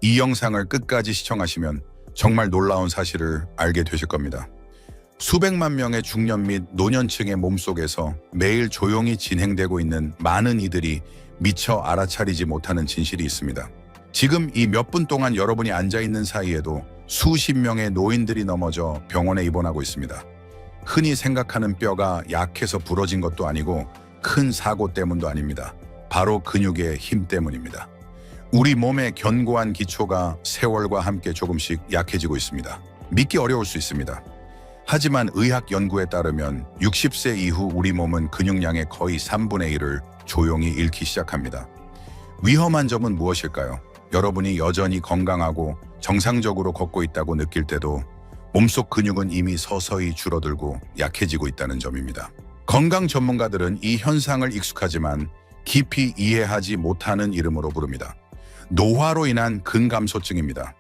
이 영상을 끝까지 시청하시면 정말 놀라운 사실을 알게 되실 겁니다. 수백만 명의 중년 및 노년층의 몸속에서 매일 조용히 진행되고 있는 많은 이들이 미처 알아차리지 못하는 진실이 있습니다. 지금 이 몇 분 동안 여러분이 앉아있는 사이에도 수십 명의 노인들이 넘어져 병원에 입원하고 있습니다. 흔히 생각하는 뼈가 약해서 부러진 것도 아니고 큰 사고 때문도 아닙니다. 바로 근육의 힘 때문입니다. 우리 몸의 견고한 기초가 세월과 함께 조금씩 약해지고 있습니다. 믿기 어려울 수 있습니다. 하지만 의학 연구에 따르면 60세 이후 우리 몸은 근육량의 거의 3분의 1을 조용히 잃기 시작합니다. 위험한 점은 무엇일까요? 여러분이 여전히 건강하고 정상적으로 걷고 있다고 느낄 때도 몸속 근육은 이미 서서히 줄어들고 약해지고 있다는 점입니다. 건강 전문가들은 이 현상을 익숙하지만 깊이 이해하지 못하는 이름으로 부릅니다. 노화로 인한 근감소증입니다.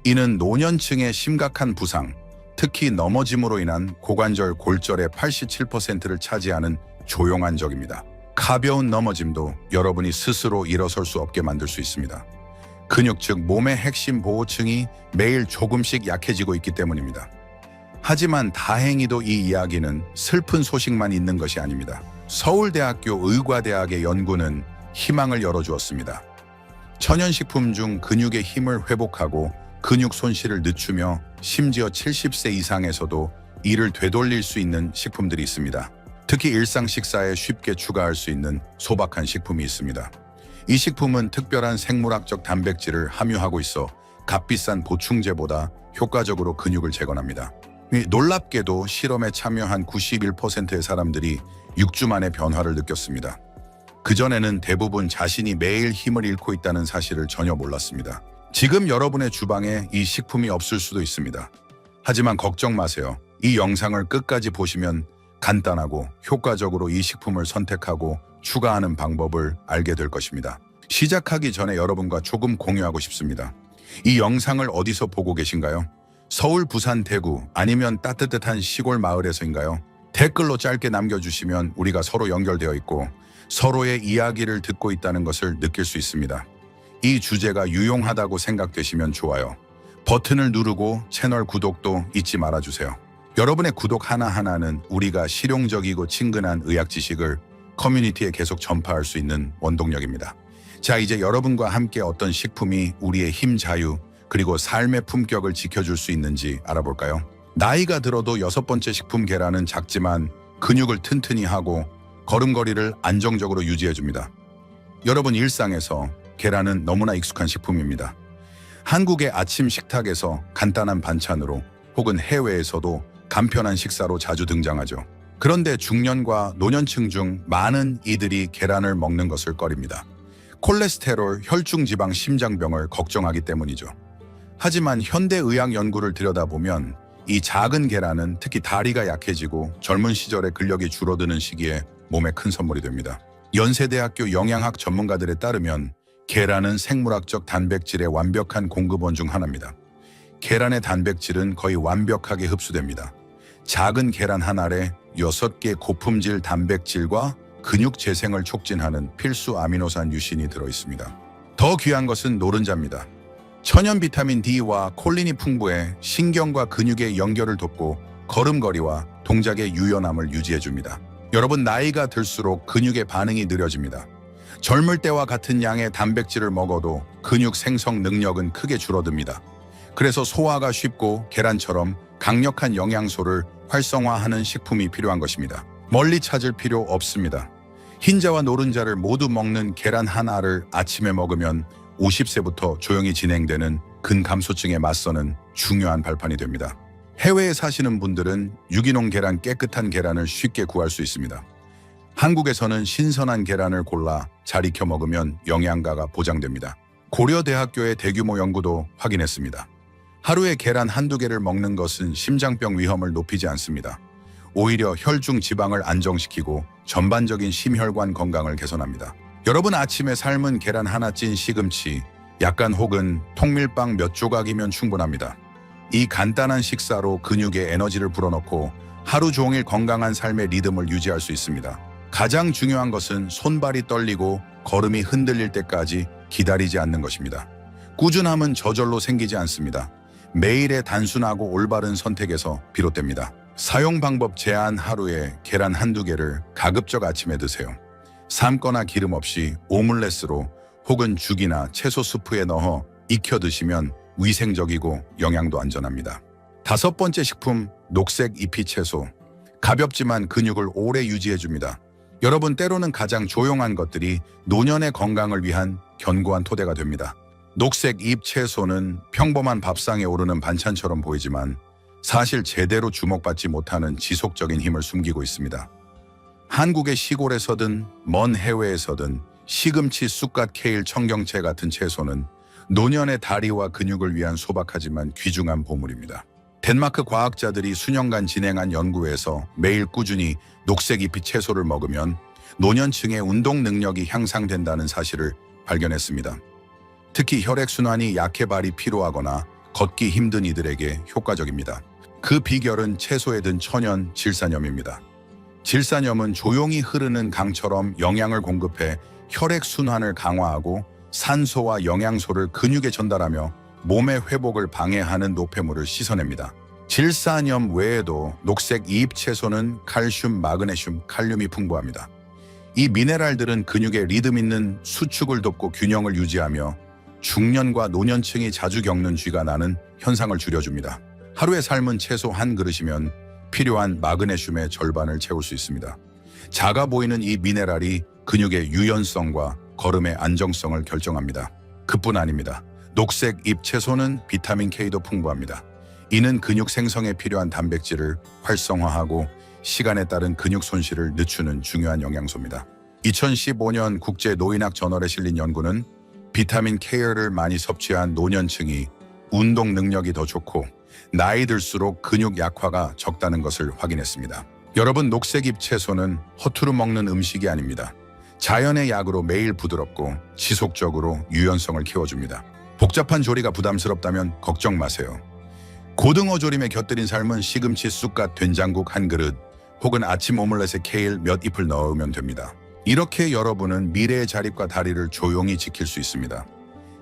이는 노년층의 심각한 부상, 특히 넘어짐으로 인한 고관절 골절의 87%를 차지하는 조용한 적입니다. 가벼운 넘어짐도 여러분이 스스로 일어설 수 없게 만들 수 있습니다. 근육 즉 몸의 핵심 보호층이 매일 조금씩 약해지고 있기 때문입니다. 하지만 다행히도 이 이야기는 슬픈 소식만 있는 것이 아닙니다. 서울대학교 의과대학의 연구는 희망을 열어주었습니다. 천연식품 중 근육의 힘을 회복하고 근육 손실을 늦추며 심지어 70세 이상에서도 이를 되돌릴 수 있는 식품들이 있습니다. 특히 일상 식사에 쉽게 추가할 수 있는 소박한 식품이 있습니다. 이 식품은 특별한 생물학적 단백질을 함유하고 있어 값비싼 보충제보다 효과적으로 근육을 재건합니다. 놀랍게도 실험에 참여한 91%의 사람들이 6주 만에 변화를 느꼈습니다. 그전에는 대부분 자신이 매일 힘을 잃고 있다는 사실을 전혀 몰랐습니다. 지금 여러분의 주방에 이 식품이 없을 수도 있습니다. 하지만 걱정 마세요. 이 영상을 끝까지 보시면 간단하고 효과적으로 이 식품을 선택하고 추가하는 방법을 알게 될 것입니다. 시작하기 전에 여러분과 조금 공유하고 싶습니다. 이 영상을 어디서 보고 계신가요? 서울, 부산, 대구 아니면 따뜻한 시골 마을에서인가요? 댓글로 짧게 남겨주시면 우리가 서로 연결되어 있고 서로의 이야기를 듣고 있다는 것을 느낄 수 있습니다. 이 주제가 유용하다고 생각되시면 좋아요. 버튼을 누르고 채널 구독도 잊지 말아주세요. 여러분의 구독 하나하나는 우리가 실용적이고 친근한 의학 지식을 커뮤니티에 계속 전파할 수 있는 원동력입니다. 자, 이제 여러분과 함께 어떤 식품이 우리의 힘 자유 그리고 삶의 품격을 지켜줄 수 있는지 알아볼까요? 나이가 들어도 6번째 식품 계란은 작지만 근육을 튼튼히 하고 걸음걸이를 안정적으로 유지해줍니다. 여러분 일상에서 계란은 너무나 익숙한 식품입니다. 한국의 아침 식탁에서 간단한 반찬으로 혹은 해외에서도 간편한 식사로 자주 등장하죠. 그런데 중년과 노년층 중 많은 이들이 계란을 먹는 것을 꺼립니다. 콜레스테롤, 혈중지방, 심장병을 걱정하기 때문이죠. 하지만 현대의학 연구를 들여다보면 이 작은 계란은 특히 다리가 약해지고 젊은 시절의 근력이 줄어드는 시기에 몸에 큰 선물이 됩니다. 연세대학교 영양학 전문가들에 따르면 계란은 생물학적 단백질의 완벽한 공급원 중 하나입니다. 계란의 단백질은 거의 완벽하게 흡수됩니다. 작은 계란 한 알에 6개 고품질 단백질과 근육 재생을 촉진하는 필수 아미노산 유신이 들어있습니다. 더 귀한 것은 노른자입니다. 천연 비타민 D와 콜린이 풍부해 신경과 근육의 연결을 돕고 걸음걸이와 동작의 유연함을 유지해줍니다. 여러분 나이가 들수록 근육의 반응이 느려집니다. 젊을 때와 같은 양의 단백질을 먹어도 근육 생성 능력은 크게 줄어듭니다. 그래서 소화가 쉽고 계란처럼 강력한 영양소를 활성화하는 식품이 필요한 것입니다. 멀리 찾을 필요 없습니다. 흰자와 노른자를 모두 먹는 계란 한 알을 아침에 먹으면 50세부터 조용히 진행되는 근감소증에 맞서는 중요한 발판이 됩니다. 해외에 사시는 분들은 유기농 계란, 깨끗한 계란을 쉽게 구할 수 있습니다. 한국에서는 신선한 계란을 골라 잘 익혀 먹으면 영양가가 보장됩니다. 고려대학교의 대규모 연구도 확인했습니다. 하루에 계란 한두 개를 먹는 것은 심장병 위험을 높이지 않습니다. 오히려 혈중 지방을 안정시키고 전반적인 심혈관 건강을 개선합니다. 여러분 아침에 삶은 계란 하나 찐 시금치, 약간 혹은 통밀빵 몇 조각이면 충분합니다. 이 간단한 식사로 근육에 에너지를 불어넣고 하루 종일 건강한 삶의 리듬을 유지할 수 있습니다. 가장 중요한 것은 손발이 떨리고 걸음이 흔들릴 때까지 기다리지 않는 것입니다. 꾸준함은 저절로 생기지 않습니다. 매일의 단순하고 올바른 선택에서 비롯됩니다. 사용 방법 제한 하루에 계란 한두 개를 가급적 아침에 드세요. 삶거나 기름 없이 오믈렛으로 혹은 죽이나 채소 수프에 넣어 익혀 드시면 위생적이고 영양도 안전합니다. 5번째 식품, 녹색 잎이 채소. 가볍지만 근육을 오래 유지해줍니다. 여러분, 때로는 가장 조용한 것들이 노년의 건강을 위한 견고한 토대가 됩니다. 녹색 잎 채소는 평범한 밥상에 오르는 반찬처럼 보이지만 사실 제대로 주목받지 못하는 지속적인 힘을 숨기고 있습니다. 한국의 시골에서든 먼 해외에서든 시금치, 쑥갓, 케일, 청경채 같은 채소는 노년의 다리와 근육을 위한 소박하지만 귀중한 보물입니다. 덴마크 과학자들이 수년간 진행한 연구에서 매일 꾸준히 녹색 잎이 채소를 먹으면 노년층의 운동 능력이 향상된다는 사실을 발견했습니다. 특히 혈액순환이 약해 발이 피로하거나 걷기 힘든 이들에게 효과적입니다. 그 비결은 채소에 든 천연 질산염입니다. 질산염은 조용히 흐르는 강처럼 영양을 공급해 혈액순환을 강화하고 산소와 영양소를 근육에 전달하며 몸의 회복을 방해하는 노폐물을 씻어냅니다. 질산염 외에도 녹색 잎 채소는 칼슘, 마그네슘, 칼륨이 풍부합니다. 이 미네랄들은 근육의 리듬 있는 수축을 돕고 균형을 유지하며 중년과 노년층이 자주 겪는 쥐가 나는 현상을 줄여줍니다. 하루의 삶은 채소 한 그릇이면 필요한 마그네슘의 절반을 채울 수 있습니다. 작아 보이는 이 미네랄이 근육의 유연성과 걸음의 안정성을 결정합니다. 그뿐 아닙니다. 녹색 잎 채소는 비타민 K도 풍부합니다. 이는 근육 생성에 필요한 단백질을 활성화하고 시간에 따른 근육 손실을 늦추는 중요한 영양소입니다. 2015년 국제 노인학 저널에 실린 연구는 비타민 K를 많이 섭취한 노년층이 운동 능력이 더 좋고 나이 들수록 근육 약화가 적다는 것을 확인했습니다. 여러분, 녹색 잎 채소는 허투루 먹는 음식이 아닙니다. 자연의 약으로 매일 부드럽고 지속적으로 유연성을 키워줍니다. 복잡한 조리가 부담스럽다면 걱정 마세요. 고등어 조림에 곁들인 삶은 시금치, 쑥갓, 된장국 한 그릇 혹은 아침 오믈렛에 케일 몇 잎을 넣으면 됩니다. 이렇게 여러분은 미래의 자립과 다리를 조용히 지킬 수 있습니다.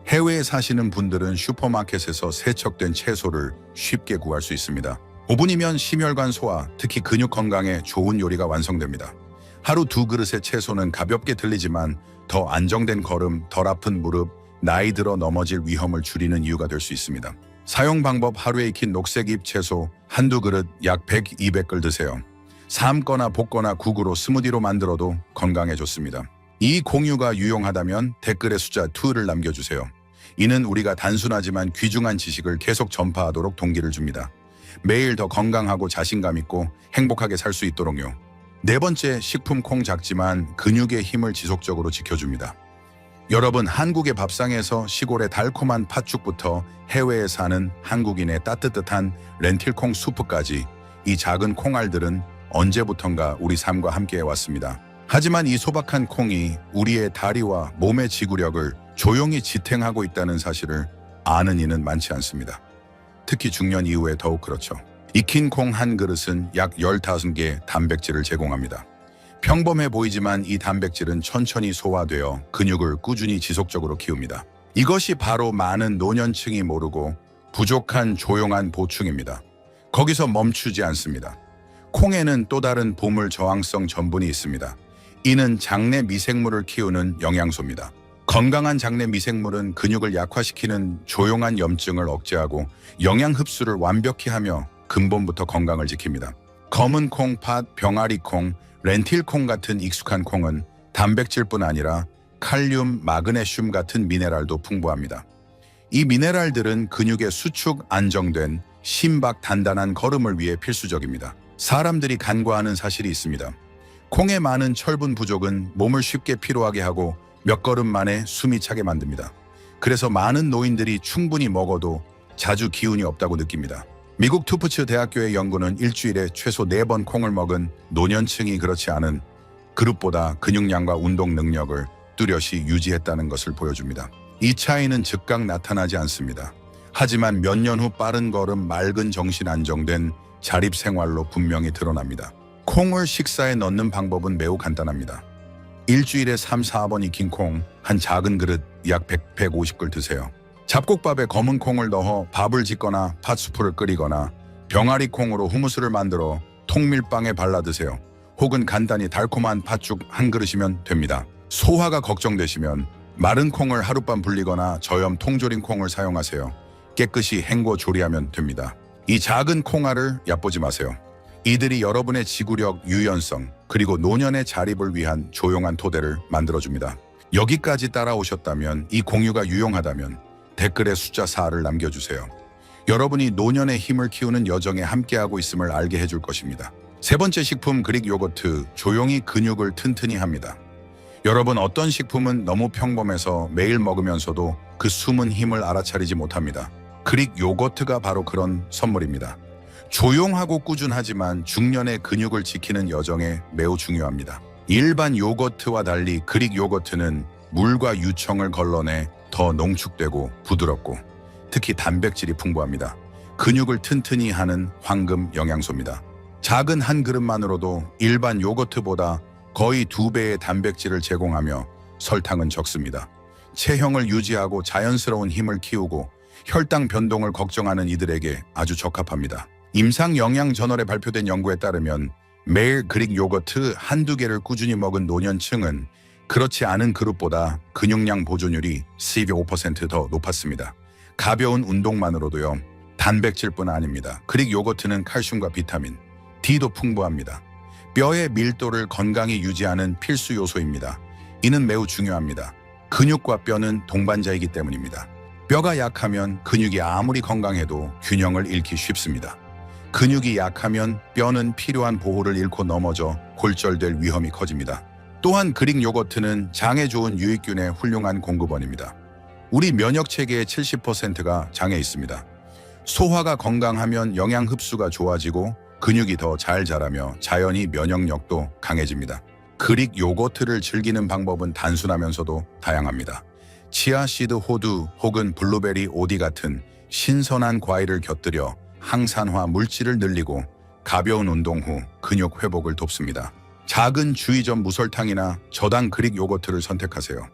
해외에 사시는 분들은 슈퍼마켓에서 세척된 채소를 쉽게 구할 수 있습니다. 5분이면 심혈관 소화, 특히 근육 건강에 좋은 요리가 완성됩니다. 하루 2그릇의 채소는 가볍게 들리지만 더 안정된 걸음, 덜 아픈 무릎, 나이 들어 넘어질 위험을 줄이는 이유가 될 수 있습니다. 사용 방법, 하루에 익힌 녹색 잎 채소 한두 그릇 약 100, 200글 드세요. 삶거나 볶거나 국으로 스무디로 만들어도 건강에 좋습니다. 이 공유가 유용하다면 댓글에 숫자 2를 남겨주세요. 이는 우리가 단순하지만 귀중한 지식을 계속 전파하도록 동기를 줍니다. 매일 더 건강하고 자신감 있고 행복하게 살 수 있도록요. 4번째, 식품 콩. 작지만 근육의 힘을 지속적으로 지켜줍니다. 여러분, 한국의 밥상에서 시골의 달콤한 팥죽부터 해외에 사는 한국인의 따뜻한 렌틸콩 수프까지 이 작은 콩알들은 언제부턴가 우리 삶과 함께 해왔습니다. 하지만 이 소박한 콩이 우리의 다리와 몸의 지구력을 조용히 지탱하고 있다는 사실을 아는 이는 많지 않습니다. 특히 중년 이후에 더욱 그렇죠. 익힌 콩 한 그릇은 약 15개 단백질을 제공합니다. 평범해 보이지만 이 단백질은 천천히 소화되어 근육을 꾸준히 지속적으로 키웁니다. 이것이 바로 많은 노년층이 모르고 부족한 조용한 보충입니다. 거기서 멈추지 않습니다. 콩에는 또 다른 보물 저항성 전분이 있습니다. 이는 장내 미생물을 키우는 영양소입니다. 건강한 장내 미생물은 근육을 약화시키는 조용한 염증을 억제하고 영양 흡수를 완벽히 하며 근본부터 건강을 지킵니다. 검은 콩, 팥, 병아리 콩, 렌틸 콩 같은 익숙한 콩은 단백질뿐 아니라 칼륨, 마그네슘 같은 미네랄도 풍부합니다. 이 미네랄들은 근육의 수축 안정된 심박 단단한 걸음을 위해 필수적입니다. 사람들이 간과하는 사실이 있습니다. 콩의 많은 철분 부족은 몸을 쉽게 피로하게 하고 몇 걸음 만에 숨이 차게 만듭니다. 그래서 많은 노인들이 충분히 먹어도 자주 기운이 없다고 느낍니다. 미국 투프츠 대학교의 연구는 일주일에 최소 4번 콩을 먹은 노년층이 그렇지 않은 그룹보다 근육량과 운동 능력을 뚜렷이 유지했다는 것을 보여줍니다. 이 차이는 즉각 나타나지 않습니다. 하지만 몇 년 후 빠른 걸음, 맑은 정신, 안정된 자립생활로 분명히 드러납니다. 콩을 식사에 넣는 방법은 매우 간단합니다. 일주일에 3, 4번 익힌 콩 한 작은 그릇 약 100, 150글 드세요. 잡곡밥에 검은 콩을 넣어 밥을 짓거나 팥수프를 끓이거나 병아리 콩으로 후무스를 만들어 통밀빵에 발라 드세요. 혹은 간단히 달콤한 팥죽 한 그릇이면 됩니다. 소화가 걱정되시면 마른 콩을 하룻밤 불리거나 저염 통조림 콩을 사용하세요. 깨끗이 헹궈 조리하면 됩니다. 이 작은 콩알을 얕보지 마세요. 이들이 여러분의 지구력, 유연성, 그리고 노년의 자립을 위한 조용한 토대를 만들어줍니다. 여기까지 따라오셨다면, 이 공유가 유용하다면 댓글에 숫자 4를 남겨주세요. 여러분이 노년의 힘을 키우는 여정에 함께하고 있음을 알게 해줄 것입니다. 세 번째 식품, 그릭 요거트, 조용히 근육을 튼튼히 합니다. 여러분, 어떤 식품은 너무 평범해서 매일 먹으면서도 그 숨은 힘을 알아차리지 못합니다. 그릭 요거트가 바로 그런 선물입니다. 조용하고 꾸준하지만 중년의 근육을 지키는 여정에 매우 중요합니다. 일반 요거트와 달리 그릭 요거트는 물과 유청을 걸러내 더 농축되고 부드럽고 특히 단백질이 풍부합니다. 근육을 튼튼히 하는 황금 영양소입니다. 작은 한 그릇만으로도 일반 요거트보다 거의 2배의 단백질을 제공하며 설탕은 적습니다. 체형을 유지하고 자연스러운 힘을 키우고 혈당 변동을 걱정하는 이들에게 아주 적합합니다. 임상영양저널에 발표된 연구에 따르면 매일 그릭 요거트 한두 개를 꾸준히 먹은 노년층은 그렇지 않은 그룹보다 근육량 보존율이 12% 더 높았습니다. 가벼운 운동만으로도요. 단백질뿐 아닙니다. 그릭 요거트는 칼슘과 비타민, D도 풍부합니다. 뼈의 밀도를 건강히 유지하는 필수 요소입니다. 이는 매우 중요합니다. 근육과 뼈는 동반자이기 때문입니다. 뼈가 약하면 근육이 아무리 건강해도 균형을 잃기 쉽습니다. 근육이 약하면 뼈는 필요한 보호를 잃고 넘어져 골절될 위험이 커집니다. 또한 그릭 요거트는 장에 좋은 유익균의 훌륭한 공급원입니다. 우리 면역체계의 70%가 장에 있습니다. 소화가 건강하면 영양 흡수가 좋아지고 근육이 더 잘 자라며 자연히 면역력도 강해집니다. 그릭 요거트를 즐기는 방법은 단순하면서도 다양합니다. 치아씨드 호두 혹은 블루베리 오디 같은 신선한 과일을 곁들여 항산화 물질을 늘리고 가벼운 운동 후 근육 회복을 돕습니다. 작은 주의점 무설탕이나 저당 그릭 요거트를 선택하세요.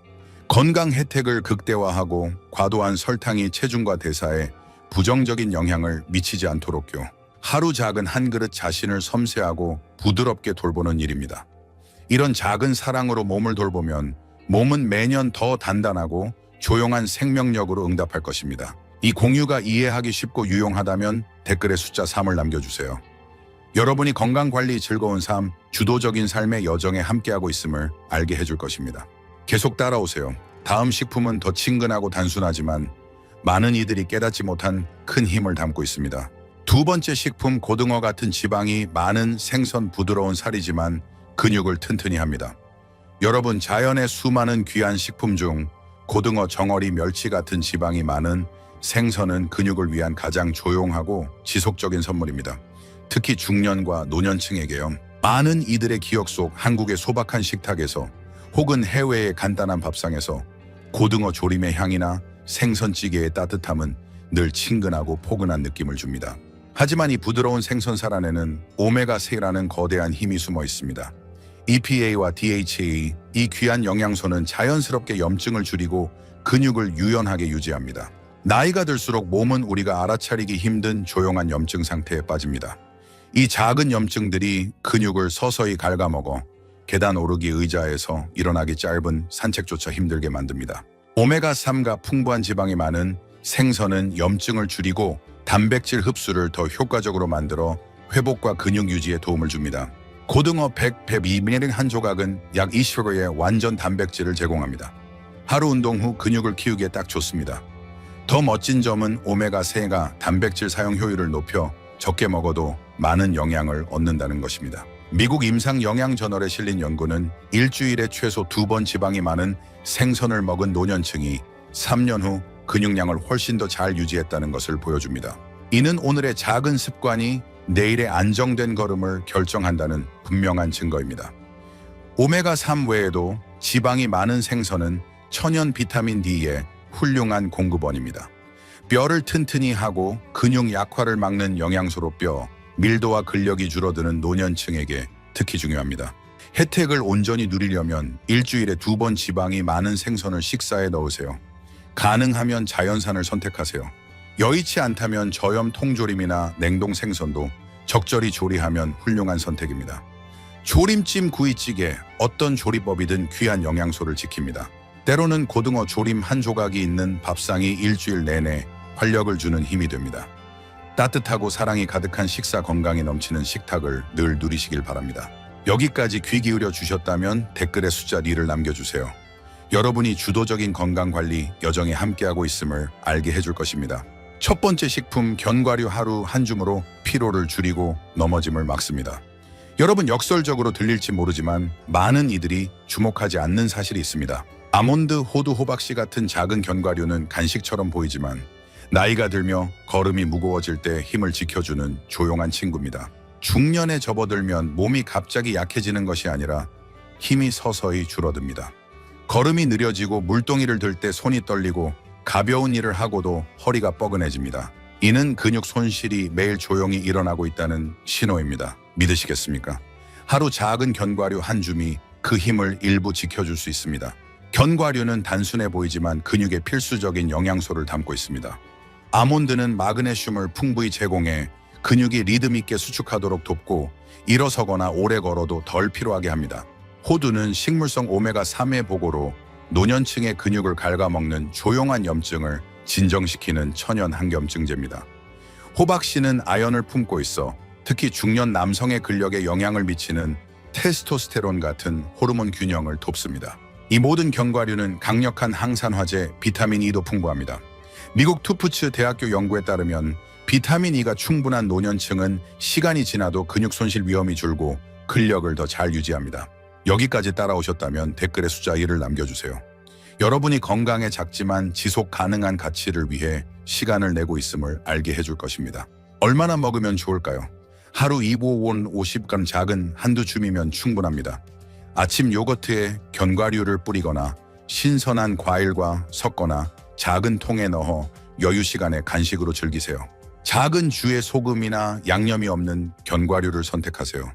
건강 혜택을 극대화하고 과도한 설탕이 체중과 대사에 부정적인 영향을 미치지 않도록요. 하루 작은 한 그릇 자신을 섬세하고 부드럽게 돌보는 일입니다. 이런 작은 사랑으로 몸을 돌보면 몸은 매년 더 단단하고 조용한 생명력으로 응답할 것입니다. 이 공유가 이해하기 쉽고 유용하다면 댓글에 숫자 3을 남겨주세요. 여러분이 건강관리, 즐거운 삶, 주도적인 삶의 여정에 함께하고 있음을 알게 해줄 것입니다. 계속 따라오세요. 다음 식품은 더 친근하고 단순하지만 많은 이들이 깨닫지 못한 큰 힘을 담고 있습니다. 두 번째 식품, 고등어 같은 지방이 많은 생선, 부드러운 살이지만 근육을 튼튼히 합니다. 여러분, 자연의 수많은 귀한 식품 중 고등어, 정어리, 멸치 같은 지방이 많은 생선은 근육을 위한 가장 조용하고 지속적인 선물입니다. 특히 중년과 노년층에게요. 많은 이들의 기억 속 한국의 소박한 식탁에서 혹은 해외의 간단한 밥상에서 고등어 조림의 향이나 생선찌개의 따뜻함은 늘 친근하고 포근한 느낌을 줍니다. 하지만 이 부드러운 생선살 안에는 오메가3라는 거대한 힘이 숨어 있습니다. EPA와 DHA, 이 귀한 영양소는 자연스럽게 염증을 줄이고 근육을 유연하게 유지합니다. 나이가 들수록 몸은 우리가 알아차리기 힘든 조용한 염증 상태에 빠집니다. 이 작은 염증들이 근육을 서서히 갉아먹어 계단 오르기 의자에서 일어나기 짧은 산책조차 힘들게 만듭니다. 오메가3가 풍부한 지방이 많은 생선은 염증을 줄이고 단백질 흡수를 더 효과적으로 만들어 회복과 근육 유지에 도움을 줍니다. 고등어 100ml 한 조각은 약 20g의 완전 단백질을 제공합니다. 하루 운동 후 근육을 키우기에 딱 좋습니다. 더 멋진 점은 오메가3가 단백질 사용 효율을 높여 적게 먹어도 많은 영양을 얻는다는 것입니다. 미국 임상영양저널에 실린 연구는 일주일에 최소 2번 지방이 많은 생선을 먹은 노년층이 3년 후 근육량을 훨씬 더 잘 유지했다는 것을 보여줍니다. 이는 오늘의 작은 습관이 내일의 안정된 걸음을 결정한다는 분명한 증거입니다. 오메가3 외에도 지방이 많은 생선은 천연 비타민 D의 훌륭한 공급원입니다. 뼈를 튼튼히 하고 근육 약화를 막는 영양소로 뼈, 밀도와 근력이 줄어드는 노년층에게 특히 중요합니다. 혜택을 온전히 누리려면 일주일에 2번 지방이 많은 생선을 식사에 넣으세요. 가능하면 자연산을 선택하세요. 여의치 않다면 저염 통조림이나 냉동 생선도 적절히 조리하면 훌륭한 선택입니다. 조림찜, 구이찌개, 어떤 조리법이든 귀한 영양소를 지킵니다. 때로는 고등어 조림 한 조각이 있는 밥상이 일주일 내내 활력을 주는 힘이 됩니다. 따뜻하고 사랑이 가득한 식사, 건강이 넘치는 식탁을 늘 누리시길 바랍니다. 여기까지 귀 기울여 주셨다면 댓글에 숫자 2를 남겨주세요. 여러분이 주도적인 건강관리 여정에 함께하고 있음을 알게 해줄 것입니다. 첫 번째 식품, 견과류 하루 한 줌으로 피로를 줄이고 넘어짐을 막습니다. 여러분, 역설적으로 들릴지 모르지만 많은 이들이 주목하지 않는 사실이 있습니다. 아몬드, 호두, 호박씨 같은 작은 견과류는 간식처럼 보이지만 나이가 들며 걸음이 무거워질 때 힘을 지켜주는 조용한 친구입니다. 중년에 접어들면 몸이 갑자기 약해지는 것이 아니라 힘이 서서히 줄어듭니다. 걸음이 느려지고 물동이를 들 때 손이 떨리고 가벼운 일을 하고도 허리가 뻐근해집니다. 이는 근육 손실이 매일 조용히 일어나고 있다는 신호입니다. 믿으시겠습니까? 하루 작은 견과류 한 줌이 그 힘을 일부 지켜줄 수 있습니다. 견과류는 단순해 보이지만 근육에 필수적인 영양소를 담고 있습니다. 아몬드는 마그네슘을 풍부히 제공해 근육이 리듬 있게 수축하도록 돕고 일어서거나 오래 걸어도 덜 피로하게 합니다. 호두는 식물성 오메가3의 보고로 노년층의 근육을 갉아먹는 조용한 염증을 진정시키는 천연 항염증제입니다. 호박씨는 아연을 품고 있어 특히 중년 남성의 근력에 영향을 미치는 테스토스테론 같은 호르몬 균형을 돕습니다. 이 모든 견과류는 강력한 항산화제 비타민 E도 풍부합니다. 미국 투프츠 대학교 연구에 따르면 비타민 E가 충분한 노년층은 시간이 지나도 근육 손실 위험이 줄고 근력을 더 잘 유지합니다. 여기까지 따라오셨다면 댓글에 숫자 1을 남겨주세요. 여러분이 건강에 작지만 지속 가능한 가치를 위해 시간을 내고 있음을 알게 해줄 것입니다. 얼마나 먹으면 좋을까요? 하루 2보온 50g 작은 한두 줌이면 충분합니다. 아침 요거트에 견과류를 뿌리거나 신선한 과일과 섞거나 작은 통에 넣어 여유 시간에 간식으로 즐기세요. 작은 주에 소금이나 양념이 없는 견과류를 선택하세요.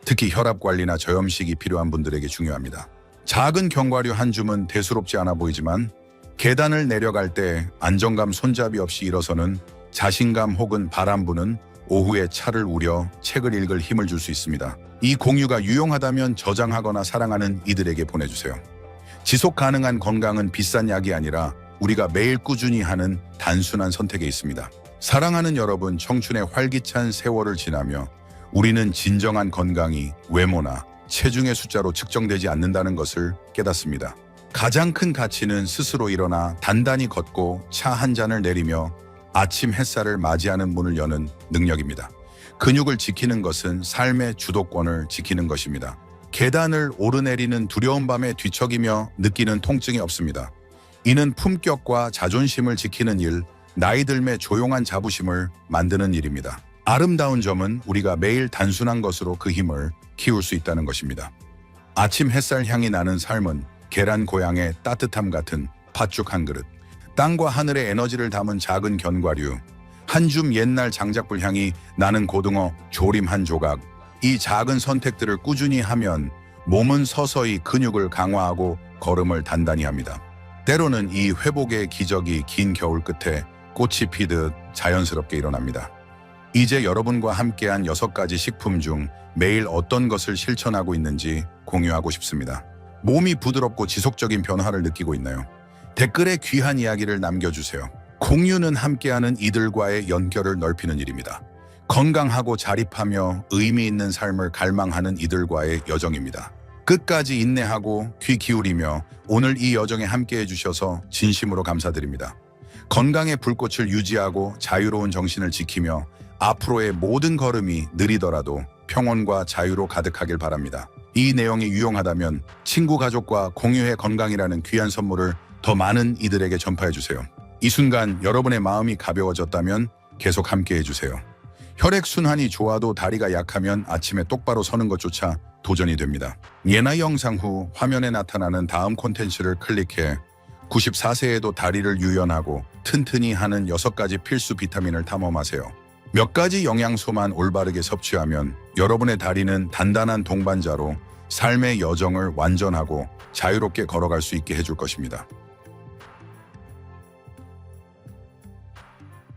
특히 혈압 관리나 저염식이 필요한 분들에게 중요합니다. 작은 견과류 한 줌은 대수롭지 않아 보이지만 계단을 내려갈 때 안정감 손잡이 없이 일어서는 자신감 혹은 바람 부는 오후에 차를 우려 책을 읽을 힘을 줄 수 있습니다. 이 공유가 유용하다면 저장하거나 사랑하는 이들에게 보내주세요. 지속 가능한 건강은 비싼 약이 아니라 우리가 매일 꾸준히 하는 단순한 선택에 있습니다. 사랑하는 여러분, 청춘의 활기찬 세월을 지나며 우리는 진정한 건강이 외모나 체중의 숫자로 측정되지 않는다는 것을 깨닫습니다. 가장 큰 가치는 스스로 일어나 단단히 걷고 차 한 잔을 내리며 아침 햇살을 맞이하는 문을 여는 능력입니다. 근육을 지키는 것은 삶의 주도권을 지키는 것입니다. 계단을 오르내리는 두려운 밤에 뒤척이며 느끼는 통증이 없습니다. 이는 품격과 자존심을 지키는 일, 나이 들매 조용한 자부심을 만드는 일입니다. 아름다운 점은 우리가 매일 단순한 것으로 그 힘을 키울 수 있다는 것입니다. 아침 햇살 향이 나는 삶은 계란 고향의 따뜻함 같은 팥죽 한 그릇, 땅과 하늘의 에너지를 담은 작은 견과류, 한 줌 옛날 장작불 향이 나는 고등어 조림 한 조각, 이 작은 선택들을 꾸준히 하면 몸은 서서히 근육을 강화하고 걸음을 단단히 합니다. 때로는 이 회복의 기적이 긴 겨울 끝에 꽃이 피듯 자연스럽게 일어납니다. 이제 여러분과 함께한 6가지 식품 중 매일 어떤 것을 실천하고 있는지 공유하고 싶습니다. 몸이 부드럽고 지속적인 변화를 느끼고 있나요? 댓글에 귀한 이야기를 남겨주세요. 공유는 함께하는 이들과의 연결을 넓히는 일입니다. 건강하고 자립하며 의미 있는 삶을 갈망하는 이들과의 여정입니다. 끝까지 인내하고 귀 기울이며 오늘 이 여정에 함께해 주셔서 진심으로 감사드립니다. 건강의 불꽃을 유지하고 자유로운 정신을 지키며 앞으로의 모든 걸음이 느리더라도 평온과 자유로 가득하길 바랍니다. 이 내용이 유용하다면 친구, 가족과 공유의 건강이라는 귀한 선물을 더 많은 이들에게 전파해 주세요. 이 순간 여러분의 마음이 가벼워졌다면 계속 함께해 주세요. 혈액순환이 좋아도 다리가 약하면 아침에 똑바로 서는 것조차 도전이 됩니다. 예나 영상 후 화면에 나타나는 다음 콘텐츠를 클릭해 94세에도 다리를 유연하고 튼튼히 하는 6가지 필수 비타민을 탐험하세요. 몇 가지 영양소만 올바르게 섭취하면 여러분의 다리는 단단한 동반자로 삶의 여정을 완전하고 자유롭게 걸어갈 수 있게 해줄 것입니다.